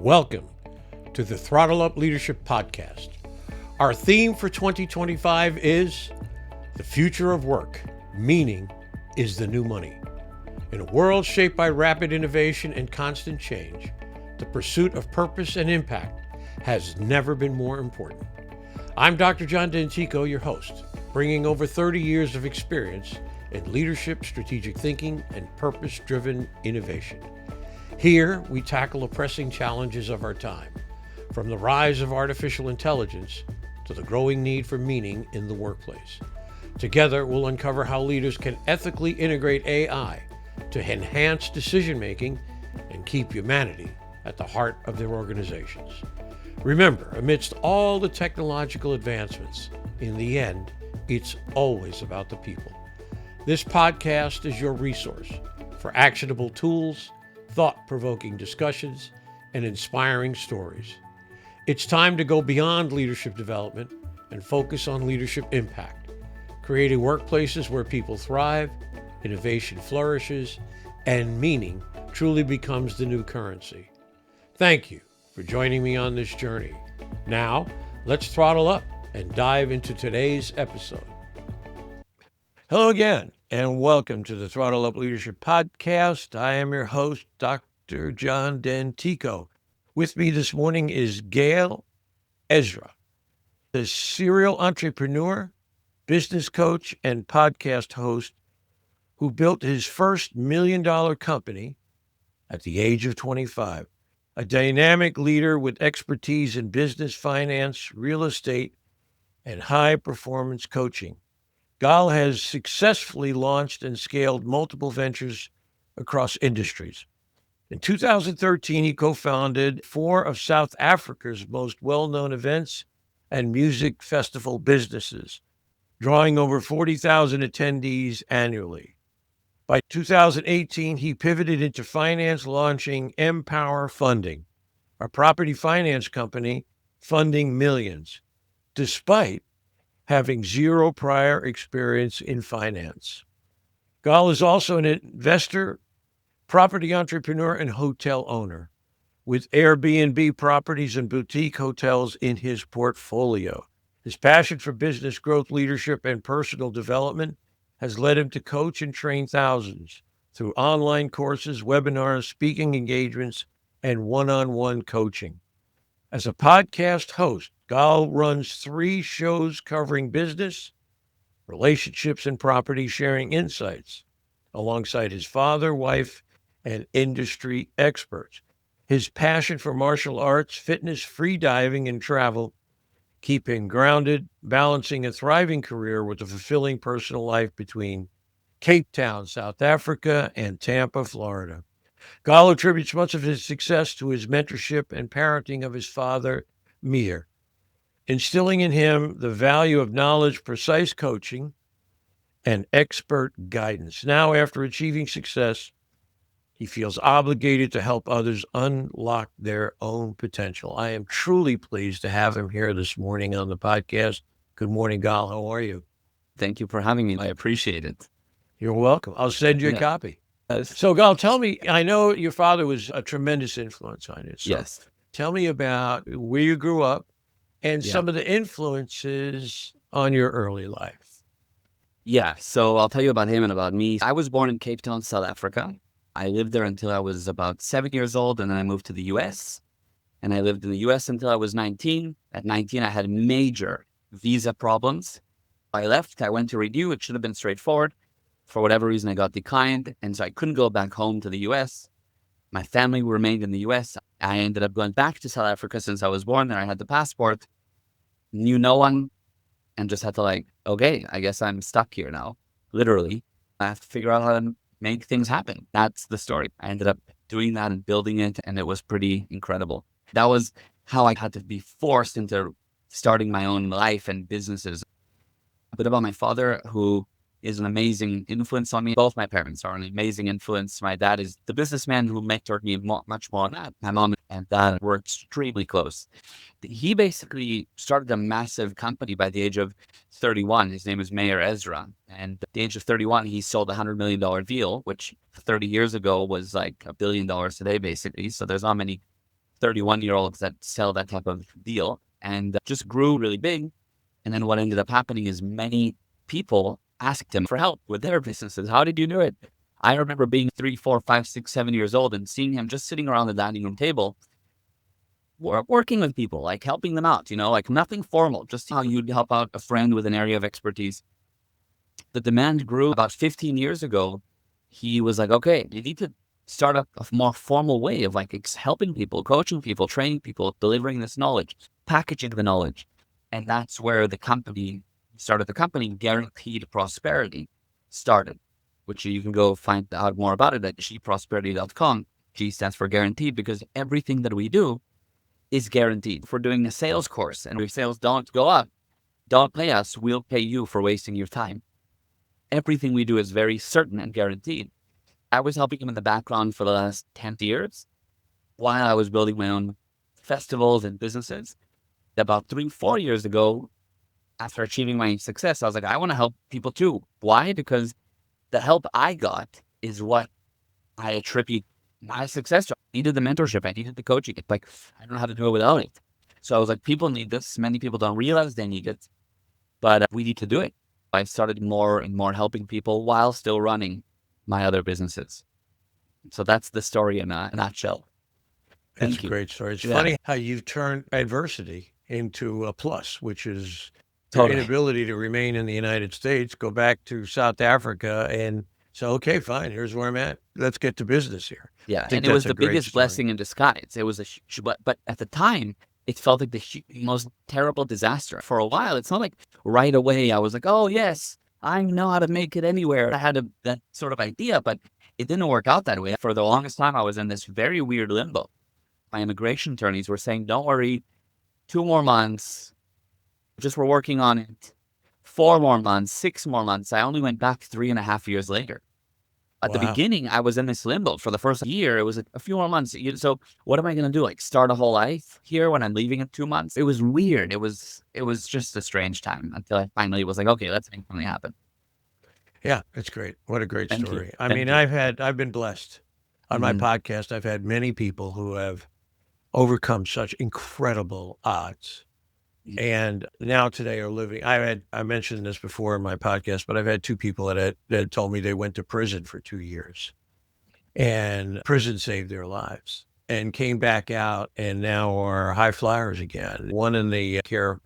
Welcome to the Throttle Up Leadership Podcast. Our theme for 2025 is the future of work. Meaning is the new money. In a world shaped by rapid innovation and constant change, the pursuit of purpose and impact has never been more important. I'm Dr. John Dentico, your host, bringing over 30 years of experience in leadership, strategic thinking, and purpose-driven innovation. Here, we tackle the pressing challenges of our time, from the rise of artificial intelligence to the growing need for meaning in the workplace. Together, we'll uncover how leaders can ethically integrate AI to enhance decision-making and keep humanity at the heart of their organizations. Remember, amidst all the technological advancements, in the end, it's always about the people. This podcast is your resource for actionable tools, thought-provoking discussions, and inspiring stories. It's time to go beyond leadership development and focus on leadership impact, creating workplaces where people thrive, innovation flourishes, and meaning truly becomes the new currency. Thank you for joining me on this journey. Now, let's throttle up and dive into today's episode. Hello again, and welcome to the Throttle Up Leadership Podcast. I am your host, Dr. John Dentico. With me this morning is Gal Ezra, the serial entrepreneur, business coach, and podcast host who built his first $1 million company at the age of 25. A dynamic leader with expertise in business, finance, real estate, and high-performance coaching. Gal has successfully launched and scaled multiple ventures across industries. In 2013, he co-founded 4 of South Africa's most well-known events and music festival businesses, drawing over 40,000 attendees annually. By 2018, he pivoted into finance, launching Empower Funding, a property finance company funding millions, despite having zero prior experience in finance. Gal is also an investor, property entrepreneur, and hotel owner, with Airbnb properties and boutique hotels in his portfolio. His passion for business growth, leadership, and personal development has led him to coach and train thousands through online courses, webinars, speaking engagements, and one-on-one coaching. As a podcast host, Gal runs 3 shows covering business, relationships, and property, sharing insights alongside his father, wife, and industry experts. His passion for martial arts, fitness, free diving, and travel keep him grounded, balancing a thriving career with a fulfilling personal life between Cape Town, South Africa, and Tampa, Florida. Gal attributes much of his success to his mentorship and parenting of his father, Meir, instilling in him the value of knowledge, precise coaching, and expert guidance. Now, after achieving success, he feels obligated to help others unlock their own potential. I am truly pleased to have him here this morning on the podcast. Good morning, Gal. How are you? Thank you for having me. I appreciate it. You're welcome. I'll send you a copy. Yes. So, Gal, tell me, I know your father was a tremendous influence on you. So Yes. tell me about where you grew up and some of the influences on your early life. Yeah. So I'll tell you about him and about me. I was born in Cape Town, South Africa. I lived there until I was about 7 years old, and then I moved to the U.S. And I lived in the U.S. until I was 19. At 19, I had major visa problems. I left. I went to renew. It should have been straightforward. For whatever reason, I got declined, and so I couldn't go back home to the U.S. My family remained in the U.S. I ended up going back to South Africa since I was born there. I had the passport, knew no one, and just had to okay, I guess I'm stuck here now. Literally, I have to figure out how to make things happen. That's the story. I ended up doing that and building it, and it was pretty incredible. That was how I had to be forced into starting my own life and businesses. A bit about my father, who is an amazing influence on me. Both my parents are an amazing influence. My dad is the businessman who mentored me much more than that. My mom and dad were extremely close. He basically started a massive company by the age of 31. His name is Meir Ezra. And at the age of 31, he sold a $100 million deal, which 30 years ago was like $1 billion today, basically. So there's not many 31-year-olds that sell that type of deal, and just grew really big. And then what ended up happening is many people asked him for help with their businesses. How did you do it? I remember being 3, 4, 5, 6, 7 years old and seeing him just sitting around the dining room table, working with people, like helping them out, like nothing formal, just how you'd help out a friend with an area of expertise. The demand grew. About 15 years ago. He was like, okay, you need to start a more formal way of like helping people, coaching people, training people, delivering this knowledge, packaging the knowledge. And that's where the company Guaranteed Prosperity started, which you can go find out more about it at gprosperity.com. G stands for guaranteed, because everything that we do is guaranteed. If we're doing a sales course and if sales don't go up, don't pay us, we'll pay you for wasting your time. Everything we do is very certain and guaranteed. I was helping him in the background for the last 10 years while I was building my own festivals and businesses. About 3, 4 years ago, after achieving my success, I was like, I want to help people too. Why? Because the help I got is what I attribute my success to. I needed the mentorship. I needed the coaching. It's like, I don't know how to do it without it. So I was like, people need this. Many people don't realize they need it, but we need to do it. I started more and more helping people while still running my other businesses. So that's the story in a nutshell. That's a great story. It's funny how you've turned adversity into a plus, which is your inability to remain in the United States, go back to South Africa and say, okay, fine, here's where I'm at. Let's get to business here. Yeah, and it was the biggest blessing in disguise. It was but at the time, it felt like the most terrible disaster. For a while, it's not like right away I was like, oh, yes, I know how to make it anywhere. I had that sort of idea, but it didn't work out that way. For the longest time, I was in this very weird limbo. My immigration attorneys were saying, don't worry, 2 more months, we're working on it. 4 more months, 6 more months. I only went back 3.5 years later. At the beginning, I was in this limbo. For the first year, it was a few more months. So what am I going to do? Like start a whole life here when I'm leaving in 2 months? It was weird. It was just a strange time until I finally was like, okay, let's make something happen. Yeah, it's great. What a great story. I mean, I've been blessed. On my podcast, I've had many people who have overcome such incredible odds. And now today are living. I mentioned this before in my podcast, but I've had 2 people that told me they went to prison for 2 years, and prison saved their lives and came back out and now are high flyers again. One in the care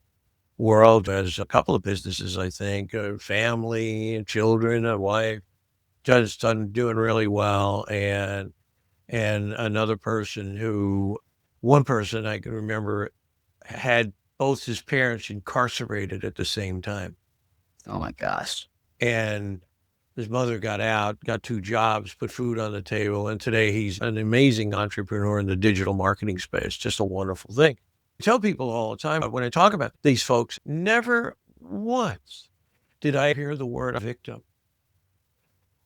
world has a couple of businesses, I think, a family and children, a wife, just doing really well. And another person one person I can remember had both his parents incarcerated at the same time. Oh my gosh. And his mother got out, got 2 jobs, put food on the table. And today he's an amazing entrepreneur in the digital marketing space. Just a wonderful thing. I tell people all the time when I talk about these folks, never once did I hear the word victim.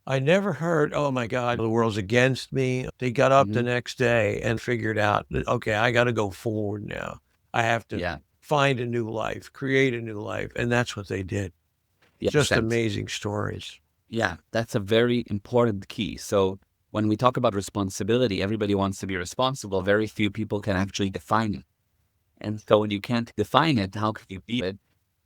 I never heard, oh my God, the world's against me. They got up the next day and figured out that, okay, I got to go forward now. I have to find a new life, create a new life. And that's what they did. Just amazing stories. Yeah, that's a very important key. So when we talk about responsibility, everybody wants to be responsible. Very few people can actually define it. And so when you can't define it, how can you be it?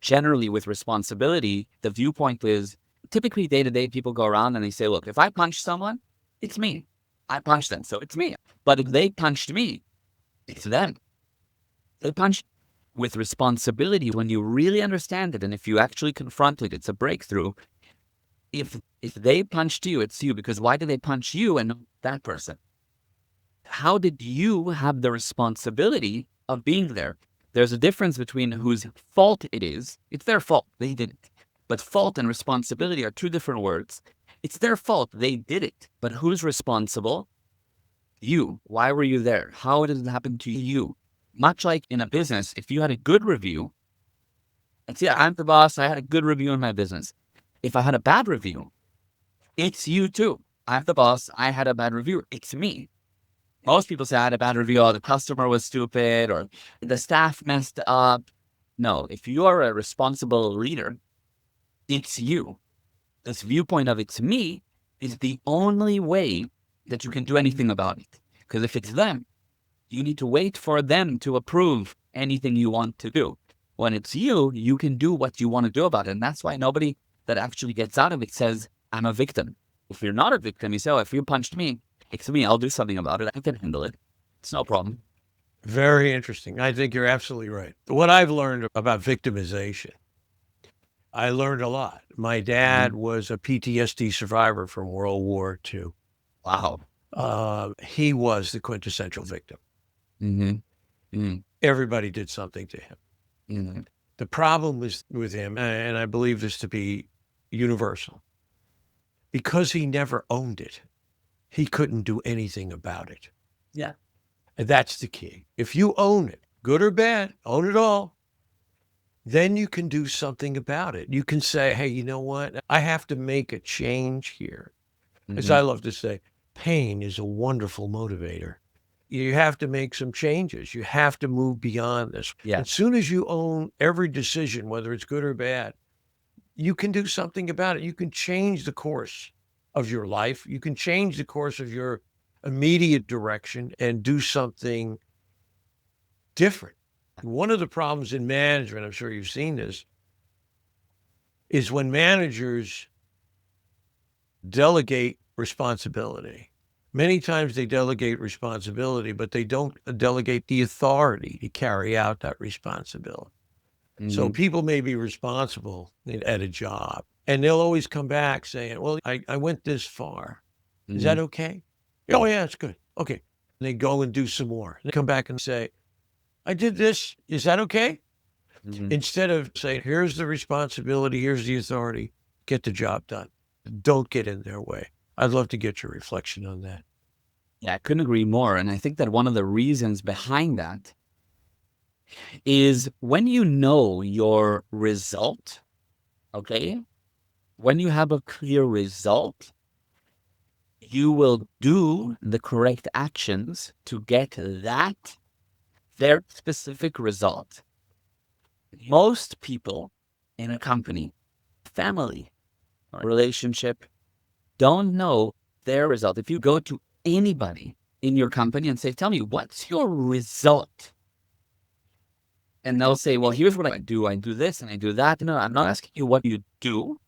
Generally with responsibility, the viewpoint is typically day-to-day people go around and they say, look, if I punch someone, it's me. I punched them, so it's me. But if they punched me, it's them. They punch. With responsibility, when you really understand it and if you actually confront it, it's a breakthrough. If they punched you, it's you. Because why did they punch you and not that person? How did you have the responsibility of being there? There's a difference between whose fault it is. It's their fault. They did it. But fault and responsibility are 2 different words. It's their fault. They did it. But who's responsible? You. Why were you there? How did it happen to you? Much like in a business, if you had a good review, and see, I'm the boss, I had a good review in my business. If I had a bad review, it's you too. I'm the boss, I had a bad review. It's me. Most people say I had a bad review, or the customer was stupid, or the staff messed up. No, if you are a responsible leader, it's you. This viewpoint of it's me is the only way that you can do anything about it. Because if it's them, You need to wait for them to approve anything you want to do. When it's you, you can do what you want to do about it. And that's why nobody that actually gets out of it says, I'm a victim. If you're not a victim, you say, oh, if you punched me, it's me. I'll do something about it. I can handle it. It's no problem. Very interesting. I think you're absolutely right. What I've learned about victimization, I learned a lot. My dad was a PTSD survivor from World War II. Wow. He was the quintessential victim. Mm-hmm. Everybody did something to him. Mm-hmm. The problem was with him, and I believe this to be universal, because he never owned it, he couldn't do anything about it. Yeah. And that's the key. If you own it, good or bad, own it all, then you can do something about it. You can say, hey, you know what? I have to make a change here. As I love to say, pain is a wonderful motivator. You have to make some changes. You have to move beyond this. Yeah. As soon as you own every decision, whether it's good or bad, you can do something about it. You can change the course of your life. You can change the course of your immediate direction and do something different. One of the problems in management, I'm sure you've seen this, is when managers delegate responsibility. Many times they delegate responsibility, but they don't delegate the authority to carry out that responsibility. So people may be responsible at a job, and they'll always come back saying, well, I went this far. Is that okay? Oh, yeah, it's good. Okay. And they go and do some more. They come back and say, I did this. Is that okay? Instead of saying, here's the responsibility, here's the authority, get the job done. Don't get in their way. I'd love to get your reflection on that. Yeah, I couldn't agree more. And I think that one of the reasons behind that is when you know your result, okay? When you have a clear result, you will do the correct actions to get that very specific result. Most people in a company, family, or relationship don't know their result. If you go to anybody in your company and say, tell me, what's your result? And they'll say, well, here's what I do. I do this and I do that. No, I'm not asking you what you do.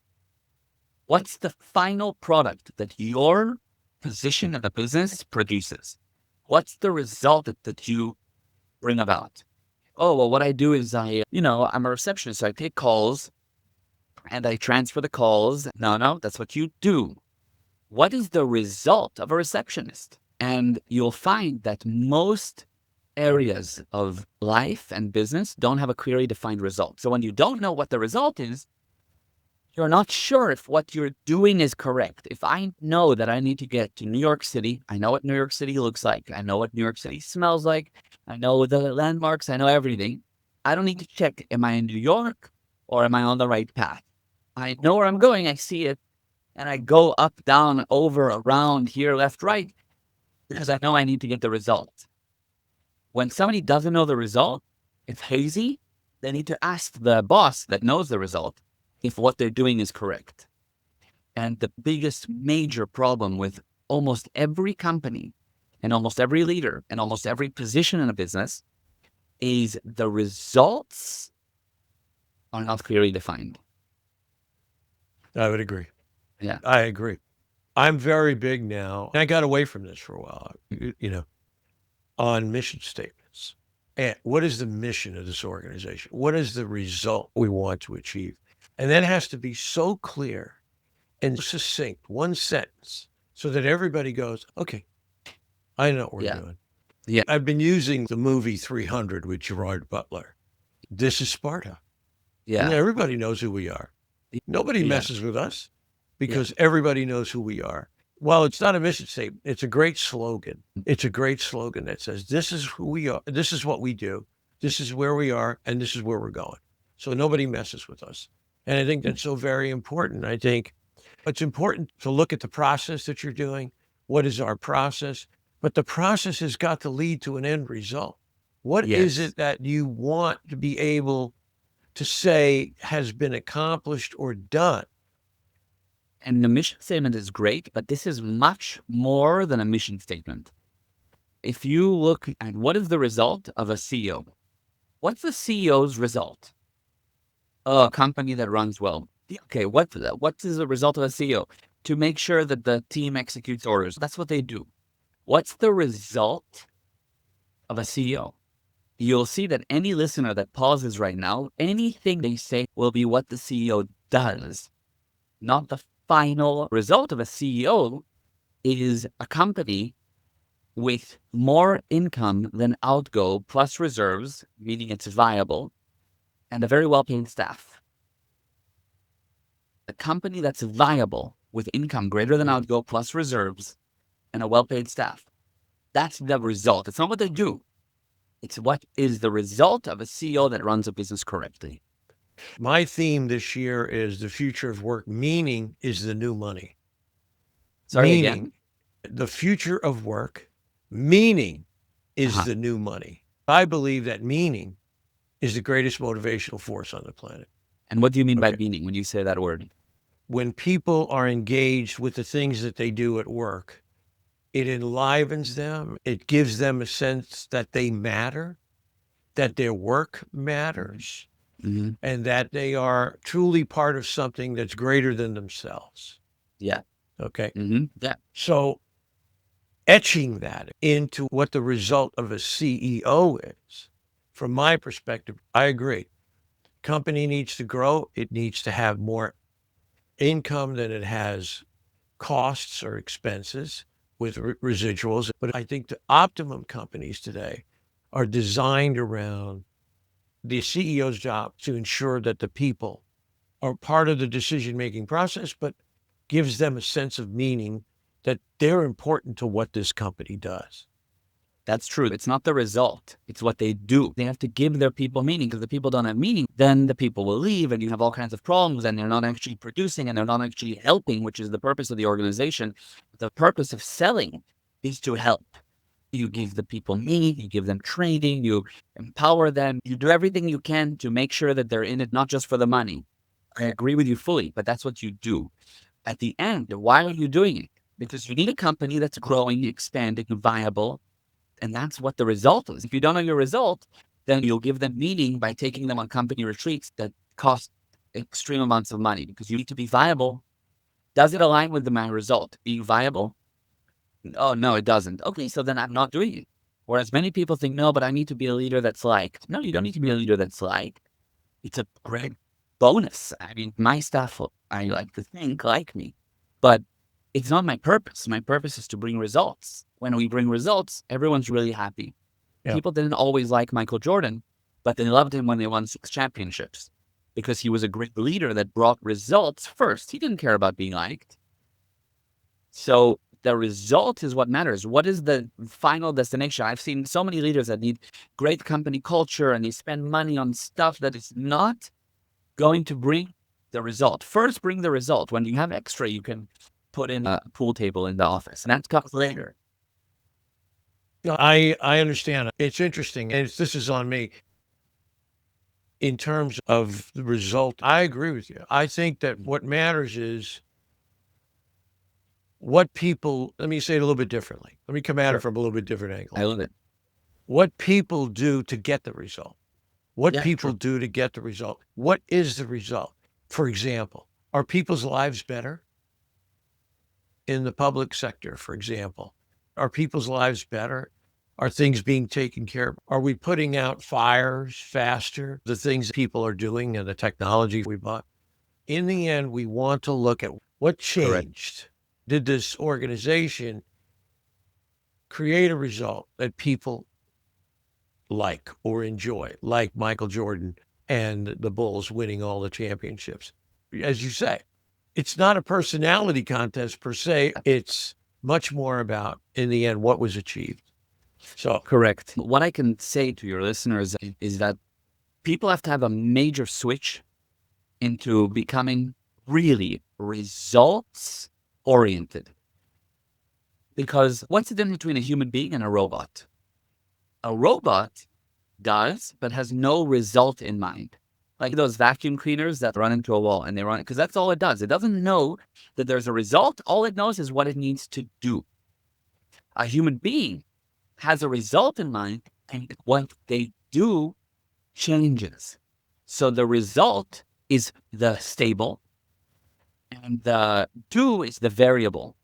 What's the final product that your position in the business produces? What's the result that you bring about? Oh, well, what I do is I'm a receptionist. So I take calls and I transfer the calls. No, that's what you do. What is the result of a receptionist? And you'll find that most areas of life and business don't have a clearly defined result. So when you don't know what the result is, you're not sure if what you're doing is correct. If I know that I need to get to New York City, I know what New York City looks like. I know what New York City smells like. I know the landmarks. I know everything. I don't need to check, am I in New York or am I on the right path? I know where I'm going. I see it. And I go up, down, over, around, here, left, right, because I know I need to get the result. When somebody doesn't know the result, it's hazy. They need to ask the boss that knows the result if what they're doing is correct. And the biggest major problem with almost every company and almost every leader and almost every position in a business is the results are not clearly defined. I would agree. Yeah. I agree. I'm very big now. I got away from this for a while, on mission statements. And what is the mission of this organization? What is the result we want to achieve? And that has to be so clear and succinct, one sentence, so that everybody goes, okay, I know what we're doing. Yeah. I've been using the movie 300 with Gerard Butler. This is Sparta. Yeah. And everybody knows who we are. Nobody messes with us because everybody knows who we are. Well, it's not a mission statement. It's a great slogan. It's a great slogan that says, this is who we are. This is what we do. This is where we are. And this is where we're going. So nobody messes with us. And I think that's so very important. I think it's important to look at the process that you're doing. What is our process? But the process has got to lead to an end result. What is it that you want to be able to say has been accomplished or done? And the mission statement is great, but this is much more than a mission statement. If you look at what is the result of a CEO, what's the CEO's result? A company that runs well. Okay, what is the result of a CEO? To make sure that the team executes orders. That's what they do. What's the result of a CEO? You'll see that any listener that pauses right now, anything they say will be what the CEO does, not the final result of a CEO is a company with more income than outgo plus reserves, meaning it's viable, and a very well-paid staff. A company that's viable with income greater than outgo plus reserves and a well-paid staff. That's the result. It's not what they do. It's what is the result of a CEO that runs a business correctly. My theme this year is the future of work, meaning is the new money. Sorry, Meaning, again? the future of work, meaning is the new money. I believe that meaning is the greatest motivational force on the planet. And what do you mean by meaning when you say that word? When people are engaged with the things that they do at work, it enlivens them. It gives them a sense that they matter, that their work matters, and that they are truly part of something that's greater than themselves. Yeah. Okay. Yeah. So etching that into what the result of a CEO is, from my perspective, I agree. Company needs to grow. It needs to have more income than it has costs or expenses with residuals. But I think the optimum companies today are designed around the CEO's job to ensure that the people are part of the decision-making process, but gives them a sense of meaning that they're important to what this company does. That's true. It's not the result. It's what they do. They have to give their people meaning, because if the people don't have meaning, then the people will leave and you have all kinds of problems and they're not actually producing and they're not actually helping, which is the purpose of the organization. The purpose of selling is to help. You give the people meaning, you give them training, you empower them, you do everything you can to make sure that they're in it, not just for the money. I agree with you fully, but that's what you do. At the end, why are you doing it? Because you need a company that's growing, expanding, viable. And that's what the result is. If you don't know your result, then you'll give them meaning by taking them on company retreats that cost extreme amounts of money, because you need to be viable. Does it align with my result? Being viable? Oh, no, it doesn't. Okay, so then I'm not doing it. Whereas many people think, no, but I need to be a leader that's liked. No, you don't need to be a leader that's liked. It's a great bonus. I mean, my staff, I like to think, like me. But it's not my purpose. My purpose is to bring results. When we bring results, everyone's really happy. Yeah. People didn't always like Michael Jordan, but they loved him when they won 6 championships because he was a great leader that brought results first. He didn't care about being liked. So the result is what matters. What is the final destination? I've seen so many leaders that need great company culture and they spend money on stuff that is not going to bring the result. First, bring the result. When you have extra, you can put in a pool table in the office, and that comes later. I understand. It's interesting, and this is on me. In terms of the result, I agree with you. I think that what matters is what people, let me say it a little bit differently. Let me come at it from a little bit different angle. I love it. What people do to get the result. What people do to get the result. What is the result? For example, are people's lives better? In the public sector, for example, are people's lives better? Are things being taken care of? Are we putting out fires faster? The things people are doing and the technology we bought. In the end, we want to look at what changed. Did this organization create a result that people like or enjoy, like Michael Jordan and the Bulls winning all the championships? As you say, it's not a personality contest per se. It's much more about, in the end, what was achieved. So correct. What I can say to your listeners is that people have to have a major switch into becoming really results oriented. Because what's the difference between a human being and a robot? A robot does, but has no result in mind. Like those vacuum cleaners that run into a wall and they run, because that's all it does. It doesn't know that there's a result. All it knows is what it needs to do. A human being has a result in mind, and what they do changes. So the result is the stable, and the do is the variable.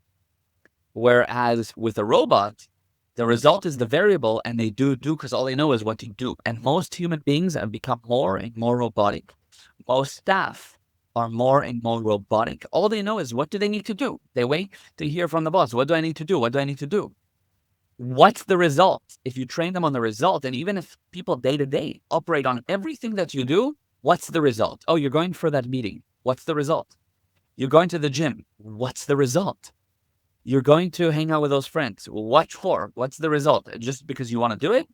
Whereas with a robot, the result is the variable, and they do because all they know is what to do. And most human beings have become more and more robotic. Most staff are more and more robotic. All they know is what do they need to do. They wait to hear from the boss. What do I need to do? What do I need to do? What's the result? If you train them on the result, and even if people day to day operate on everything that you do, what's the result? Oh, you're going for that meeting. What's the result? You're going to the gym. What's the result? You're going to hang out with those friends. What for? What's the result? Just because you want to do it?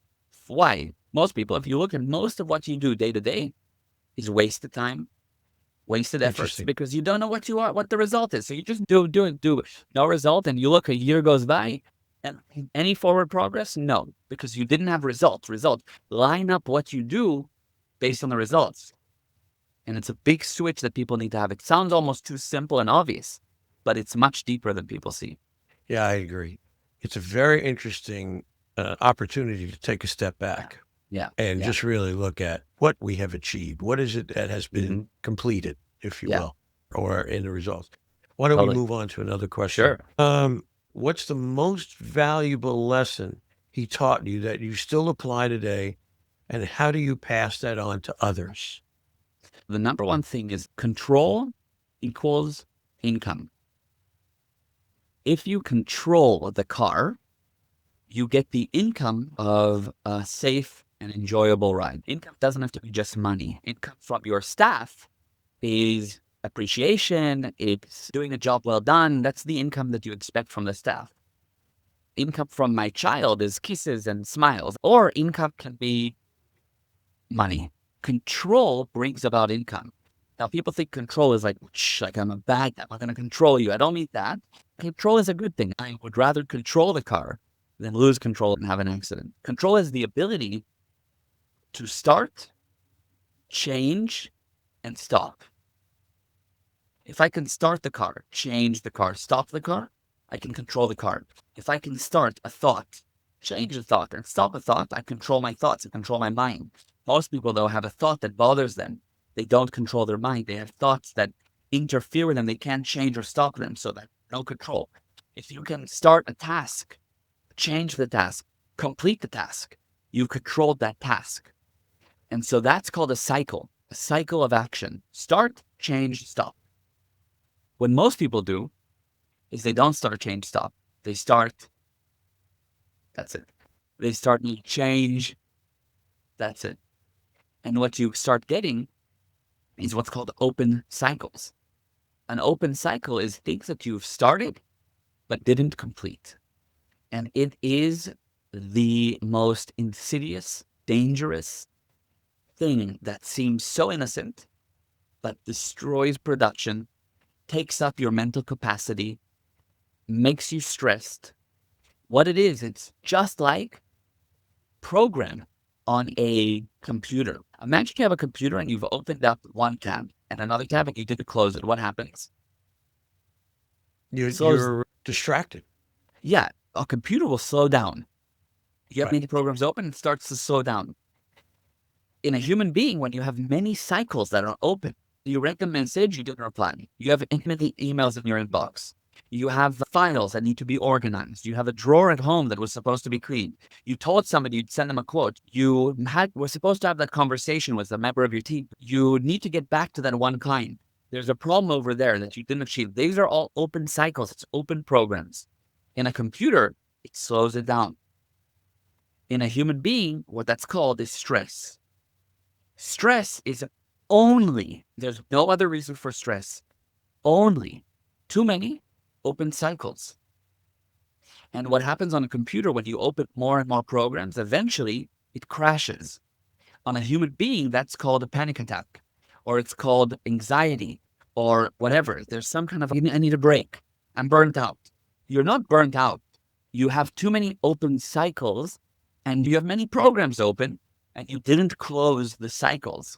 Why? Most people, if you look at most of what you do day to day, is wasted time, wasted efforts, because you don't know what the result is. So you just do no result, and you look, a year goes by, and any forward progress? No, because you didn't have results. Line up what you do based on the results. And it's a big switch that people need to have. It sounds almost too simple and obvious, but it's much deeper than people see. Yeah, I agree. It's a very interesting opportunity to take a step back. And just really look at what we have achieved. What is it that has been completed, if you will, or in the results? Why don't we move on to another question? Sure. What's the most valuable lesson he taught you that you still apply today, and how do you pass that on to others? The number one thing is control equals income. If you control the car, you get the income of a safe and enjoyable ride. Income doesn't have to be just money. Income from your staff is appreciation. It's doing a job well done. That's the income that you expect from the staff. Income from my child is kisses and smiles, or income can be money. Control brings about income. Now, people think control is like I'm a bad guy, I'm going to control you. I don't mean that. Control is a good thing. I would rather control the car than lose control and have an accident. Control is the ability to start, change, and stop. If I can start the car, change the car, stop the car, I can control the car. If I can start a thought, change a thought, and stop a thought, I control my thoughts, I control my mind. Most people, though, have a thought that bothers them. They don't control their mind. They have thoughts that interfere with them. They can't change or stop them, so that no control. If you can start a task, change the task, complete the task, you controlled that task. And so that's called a cycle of action. Start, change, stop. What most people do is they don't start, change, stop. They start, that's it. They start, change, that's it. And what you start getting is what's called open cycles. An open cycle is things that you've started but didn't complete. And it is the most insidious, dangerous thing that seems so innocent, but destroys production, takes up your mental capacity, makes you stressed. What it is, it's just like program on a computer. Imagine you have a computer and you've opened up one tab and another tab and you didn't close it. What happens? You're distracted. Yeah, a computer will slow down. You have many programs open, it starts to slow down. In a human being, when you have many cycles that are open, you read the message, you didn't reply. You have infinite emails in your inbox. You have files that need to be organized. You have a drawer at home that was supposed to be cleaned. You told somebody you'd send them a quote. You were supposed to have that conversation with a member of your team. You need to get back to that one client. There's a problem over there that you didn't achieve. These are all open cycles. It's open programs. In a computer, it slows it down. In a human being, what that's called is stress. Stress is there's no other reason for stress, only too many open cycles. And what happens on a computer when you open more and more programs, eventually it crashes. On a human being, that's called a panic attack, or it's called anxiety, or whatever. There's some kind of, I need a break. I'm burnt out. You're not burnt out. You have too many open cycles, and you have many programs open, and you didn't close the cycles.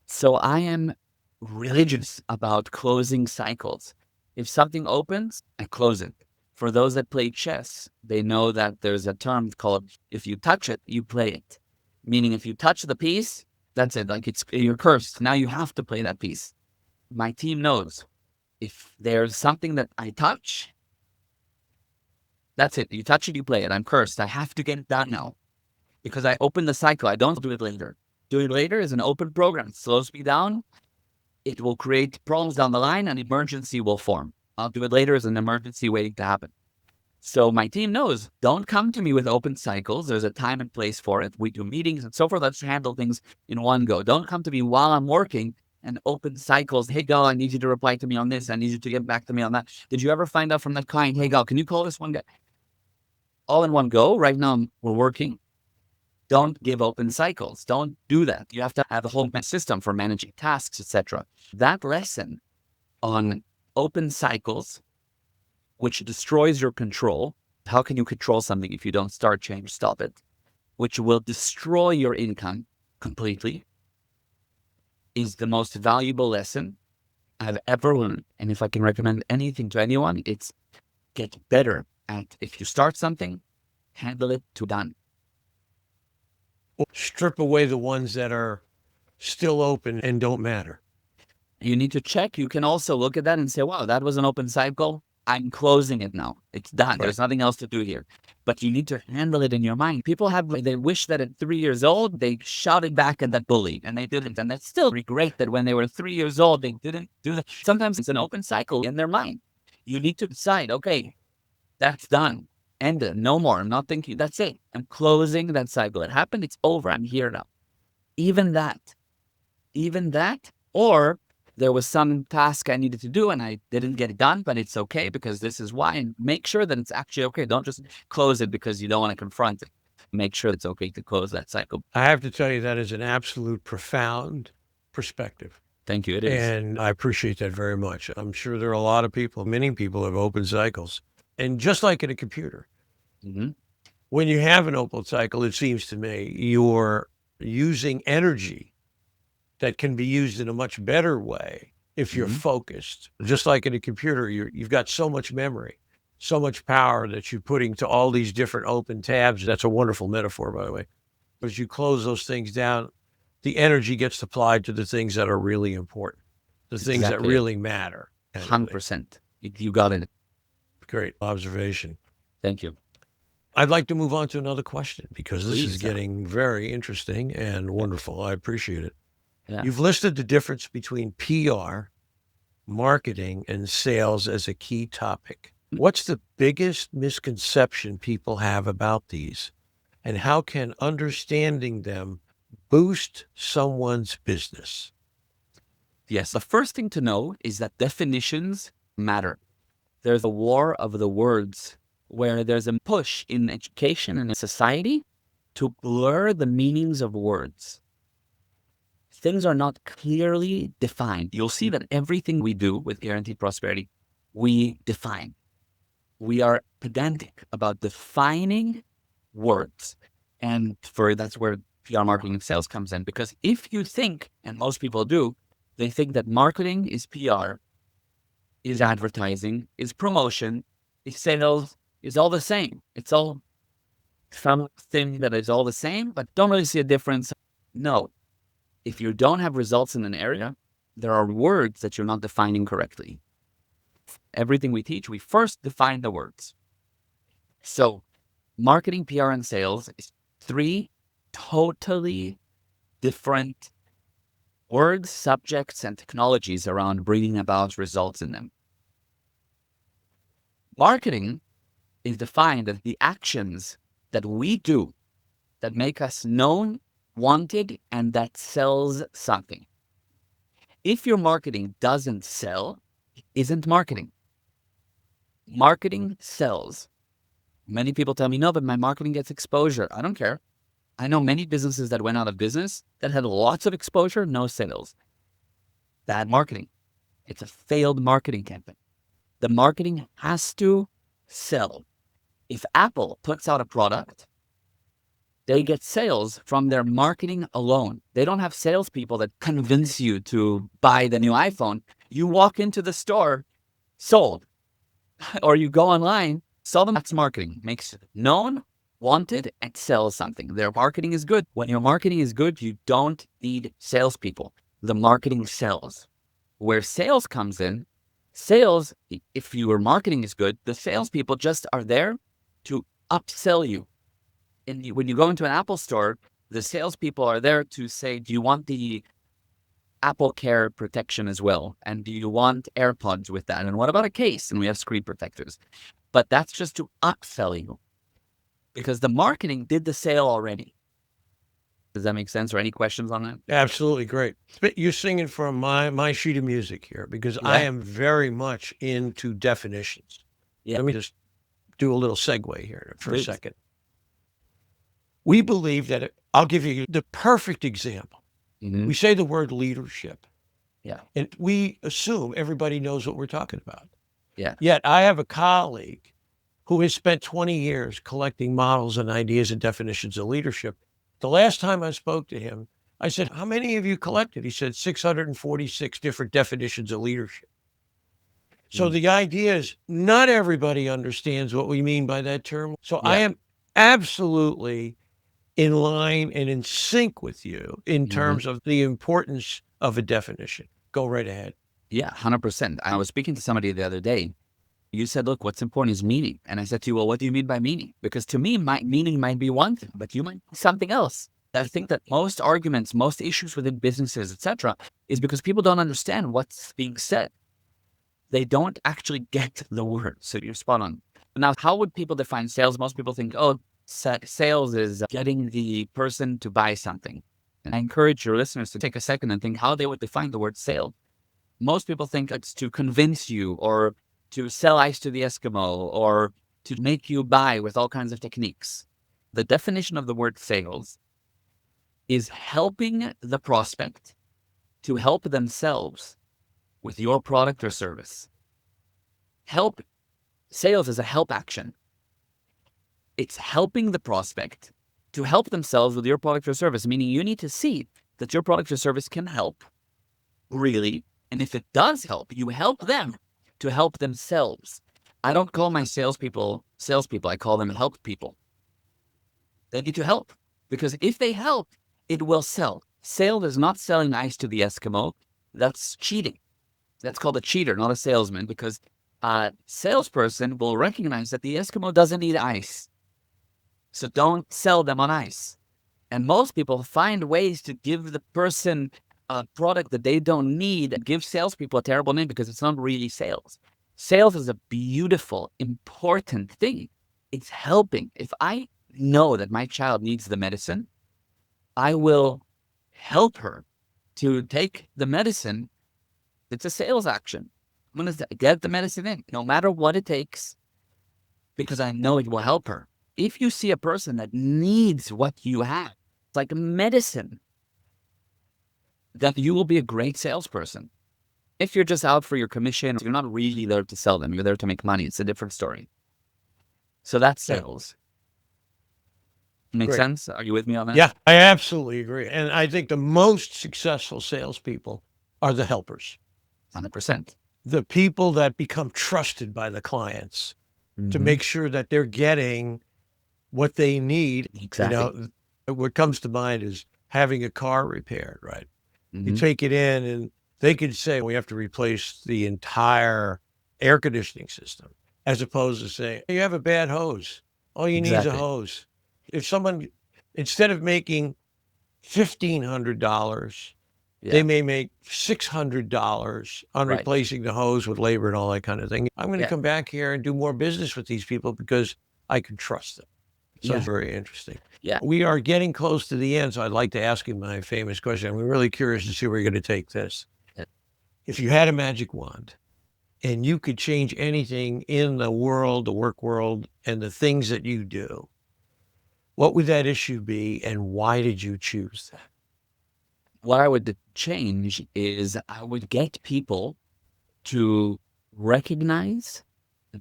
So I am religious about closing cycles. If something opens, I close it. For those that play chess, they know that there's a term called, if you touch it, you play it. Meaning if you touch the piece, that's it. Like you're cursed. Now you have to play that piece. My team knows if there's something that I touch, that's it. You touch it, you play it. I'm cursed. I have to get it done now because I open the cycle. I don't do it later. Doing it later is an open program. It slows me down. It will create problems down the line. An emergency will form. I'll do it later as an emergency waiting to happen. So my team knows, don't come to me with open cycles. There's a time and place for it. We do meetings and so forth. Let's handle things in one go. Don't come to me while I'm working and open cycles. Hey, Gal, I need you to reply to me on this. I need you to get back to me on that. Did you ever find out from that client, hey, Gal, can you call this one guy? All in one go. Right now, we're working. Don't give open cycles. Don't do that. You have to have a whole system for managing tasks, etc. That lesson on open cycles, which destroys your control. How can you control something if you don't start, change, stop it? Which will destroy your income completely, is the most valuable lesson I've ever learned. And if I can recommend anything to anyone, it's get better at, if you start something, handle it to done. Strip away the ones that are still open and don't matter. You need to check. You can also look at that and say, wow, that was an open cycle. I'm closing it now. It's done. Right. There's nothing else to do here. But you need to handle it in your mind. People they wish that at 3 years old, they shouted back at that bully and they didn't. And they still regret that when they were 3 years old, they didn't do that. Sometimes it's an open cycle in their mind. You need to decide, okay, that's done. End it. No more. I'm not thinking. That's it. I'm closing that cycle. It happened. It's over. I'm here now. Even that, or there was some task I needed to do and I didn't get it done, but it's okay because this is why. And make sure that it's actually okay. Don't just close it because you don't want to confront it. Make sure it's okay to close that cycle. I have to tell you, that is an absolute profound perspective. Thank you. It is. And I appreciate that very much. I'm sure there are a lot of people, many people have open cycles. And just like in a computer, when you have an open cycle, it seems to me, you're using energy that can be used in a much better way if you're focused. Just like in a computer, you've got so much memory, so much power that you're putting to all these different open tabs. That's a wonderful metaphor, by the way. But as you close those things down, the energy gets applied to the things that are really important, the things that really matter. 100%. You got it. Great observation. Thank you. I'd like to move on to another question because this is getting very interesting and wonderful. I appreciate it. Yeah. You've listed the difference between PR, marketing, and sales as a key topic. What's the biggest misconception people have about these, and how can understanding them boost someone's business? Yes. The first thing to know is that definitions matter. There's a war of the words where there's a push in education and in society to blur the meanings of words. Things are not clearly defined. You'll see that everything we do with Guaranteed Prosperity, we define. We are pedantic about defining words. And that's where PR, marketing, and sales comes in. Because if you think, and most people do, they think that marketing is PR, is advertising, is promotion, is sales, is all the same. It's all something that is all the same, but don't really see a difference. No. If you don't have results in an area, there are words that you're not defining correctly. Everything we teach, we first define the words. So marketing, PR, and sales is 3 totally different words, subjects, and technologies around bringing about results in them. Marketing is defined as the actions that we do that make us known, wanted, and that sells something. If your marketing doesn't sell, it isn't marketing. Marketing sells. Many people tell me, no, but my marketing gets exposure. I don't care. I know many businesses that went out of business that had lots of exposure, no sales. Bad marketing. It's a failed marketing campaign. The marketing has to sell. If Apple puts out a product, they get sales from their marketing alone. They don't have salespeople that convince you to buy the new iPhone. You walk into the store, sold. or you go online, sell them. That's marketing. Makes it known, wanted, and sells something. Their marketing is good. When your marketing is good, you don't need salespeople. The marketing sells. Where sales comes in, sales, if your marketing is good, the salespeople just are there to upsell you. And when you go into an Apple store, the salespeople are there to say, do you want the Apple Care protection as well? And do you want AirPods with that? And what about a case? And we have screen protectors. But that's just to upsell you because the marketing did the sale already. Does that make sense? Or any questions on that? Absolutely great. You're singing from my sheet of music here because I am very much into definitions. Yeah. Let me just do a little segue here for Please. a second. We believe that I'll give you the perfect example. Mm-hmm. We say the word leadership. Yeah. And we assume everybody knows what we're talking about. Yeah. Yet I have a colleague who has spent 20 years collecting models and ideas and definitions of leadership. The last time I spoke to him, I said, how many have you collected? He said 646 different definitions of leadership. So the idea is not everybody understands what we mean by that term. So I am absolutely in line and in sync with you in terms of the importance of a definition. Go right ahead. Yeah, 100%. I was speaking to somebody the other day. You said, look, what's important is meaning. And I said to you, well, what do you mean by meaning? Because to me, meaning might be one thing, but you might be something else. I think that most arguments, most issues within businesses, etc., is because people don't understand what's being said. They don't actually get the word. So you're spot on. Now, how would people define sales? Most people think, oh, sales is getting the person to buy something. And I encourage your listeners to take a second and think how they would define the word sale. Most people think it's to convince you or to sell ice to the Eskimo or to make you buy with all kinds of techniques. The definition of the word sales is helping the prospect to help themselves with your product or service. Sales is a help action. It's helping the prospect to help themselves with your product or service, meaning you need to see that your product or service can help, really. And if it does help, you help them to help themselves. I don't call my salespeople, I call them help people. They need to help because if they help, it will sell. Sale is not selling ice to the Eskimo. That's cheating. That's called a cheater, not a salesman, because a salesperson will recognize that the Eskimo doesn't need ice. So don't sell them on ice. And most people find ways to give the person a product that they don't need, give salespeople a terrible name because it's not really sales. Sales is a beautiful, important thing. It's helping. If I know that my child needs the medicine, I will help her to take the medicine. It's a sales action. I'm going to get the medicine in, no matter what it takes, because I know it will help her. If you see a person that needs what you have, it's like medicine, then you will be a great salesperson. If you're just out for your commission, you're not really there to sell them. You're there to make money. It's a different story. So that's sales. Make sense? Are you with me on that? Yeah, I absolutely agree. And I think the most successful salespeople are the helpers. 100%. The people that become trusted by the clients to make sure that they're getting what they need. Exactly. You know, what comes to mind is having a car repaired, right? You take it in and they could say, we have to replace the entire air conditioning system, as opposed to saying, you have a bad hose. All you need is a hose. If someone, instead of making $1,500, they may make $600 on replacing the hose with labor and all that kind of thing. I'm going to come back here and do more business with these people because I can trust them. So it's very interesting. Yeah. We are getting close to the end, so I'd like to ask you my famous question. I'm really curious to see where you're going to take this. If you had a magic wand and you could change anything in the world, the work world, and the things that you do, what would that issue be and why did you choose that? What I would change is I would get people to recognize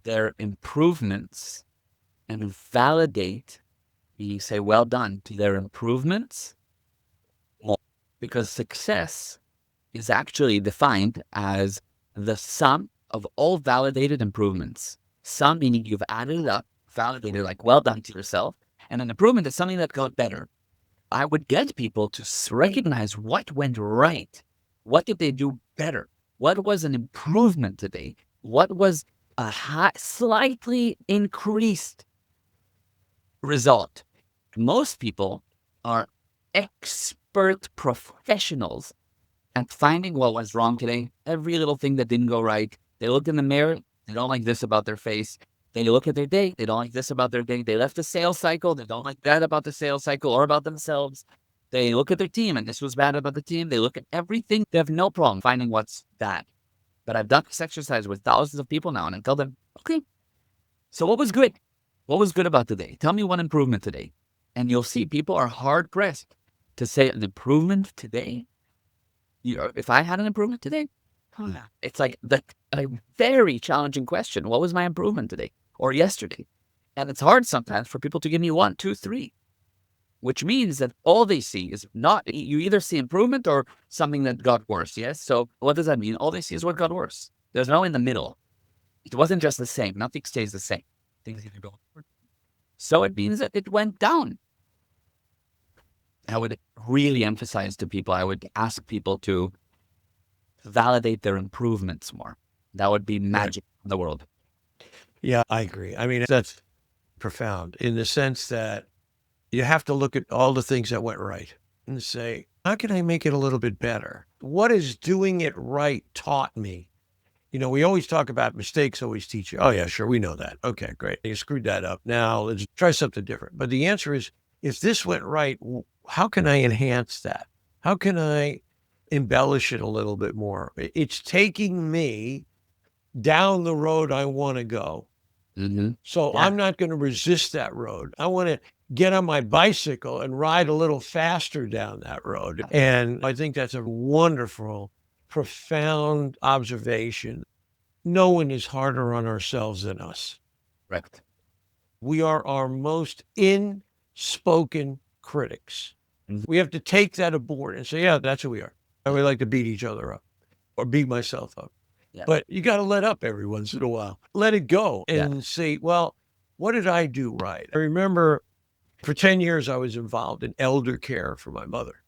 their improvements and validate, you say, well done to their improvements, because success is actually defined as the sum of all validated improvements. Some meaning you've added it up, validated, like well done to yourself. And an improvement is something that got better. I would get people to recognize what went right. What did they do better? What was an improvement today? What was a slightly increased result? Most people are expert professionals at finding what was wrong today. Every little thing that didn't go right. They look in the mirror. They don't like this about their face. They look at their day. They don't like this about their day. They left the sales cycle. They don't like that about the sales cycle or about themselves. They look at their team and this was bad about the team. They look at everything. They have no problem finding what's bad. But I've done this exercise with thousands of people now and I tell them, okay, so what was good? What was good about today? Tell me one improvement today. And you'll see people are hard pressed to say an improvement today. If I had an improvement today, it's like a very challenging question. What was my improvement today or yesterday? And it's hard sometimes for people to give me 1, 2, 3, which means that all they see is not, you either see improvement or something that got worse. Yes. So what does that mean? All they see is what got worse. There's no in the middle. It wasn't just the same. Nothing stays the same. Things either go forward. So it means that it went down. I would really emphasize to people, I would ask people to validate their improvements more. That would be magic in the world. Yeah, I agree. I mean, that's profound in the sense that you have to look at all the things that went right and say, how can I make it a little bit better? What is doing it right taught me? You know, we always talk about mistakes always teach you. Oh, yeah, sure. We know that. Okay, great. You screwed that up. Now let's try something different. But the answer is, if this went right, how can I enhance that? How can I embellish it a little bit more? It's taking me down the road I want to go. Mm-hmm. So Yeah. I'm not going to resist that road. I want to get on my bicycle and ride a little faster down that road. And I think that's a wonderful, profound observation. No one is harder on ourselves than us. Correct. We are our most inspoken critics. Mhm. We have to take that aboard and say, yeah, that's who we are. And we like to beat each other up or beat myself up. Yeah. But you got to let up every once in a while. Let it go and say, well, what did I do right? I remember for 10 years, I was involved in elder care for my mother.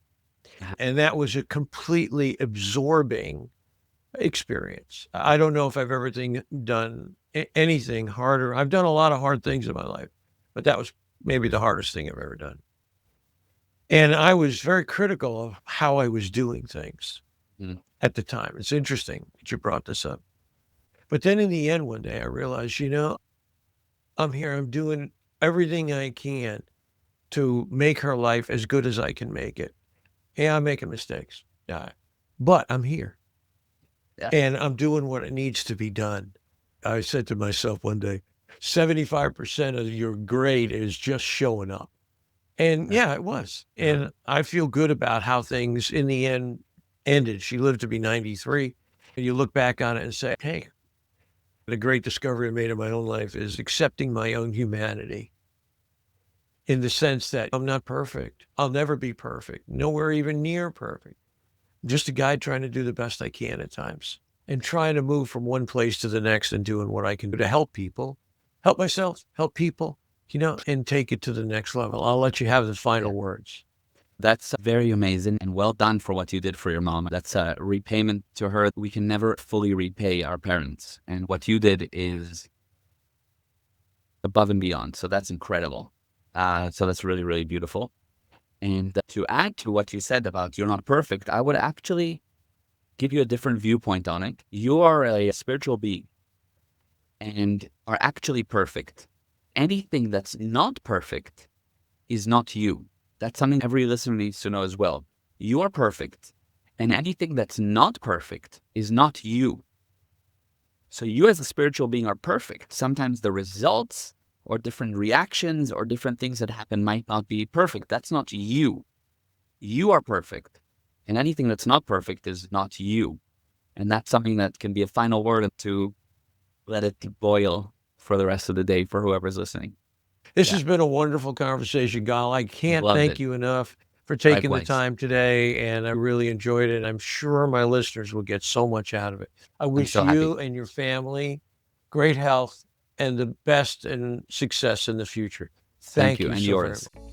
And that was a completely absorbing experience. I don't know if I've ever done anything harder. I've done a lot of hard things in my life, but that was maybe the hardest thing I've ever done. And I was very critical of how I was doing things at the time. It's interesting that you brought this up. But then in the end, one day I realized, I'm here, I'm doing everything I can to make her life as good as I can make it. Yeah, I'm making mistakes. Yeah. But I'm here. Yeah. And I'm doing what it needs to be done. I said to myself one day, 75% of your grade is just showing up. And yeah, it was. And I feel good about how things in the end ended. She lived to be 93. And you look back on it and say, hey, the great discovery I made in my own life is accepting my own humanity. In the sense that I'm not perfect. I'll never be perfect. Nowhere even near perfect. I'm just a guy trying to do the best I can at times and trying to move from one place to the next and doing what I can do to help people, help myself, help people, and take it to the next level. I'll let you have the final words. That's very amazing and well done for what you did for your mom. That's a repayment to her. We can never fully repay our parents. And what you did is above and beyond. So that's incredible. So that's really, really beautiful. And to add to what you said about you're not perfect, I would actually give you a different viewpoint on it. You are a spiritual being and are actually perfect. Anything that's not perfect is not you. That's something every listener needs to know as well. You are perfect, and anything that's not perfect is not you. So you as a spiritual being are perfect. Sometimes the results or different reactions or different things that happen might not be perfect. That's not you. You are perfect. And anything that's not perfect is not you. And that's something that can be a final word to let it boil for the rest of the day for whoever's listening. This has been a wonderful conversation, Gal. I can't thank you enough for taking the time today, and I really enjoyed it. I'm sure my listeners will get so much out of it. I wish you and your family great health, and the best and success in the future. Thank you, you and so very yours. much.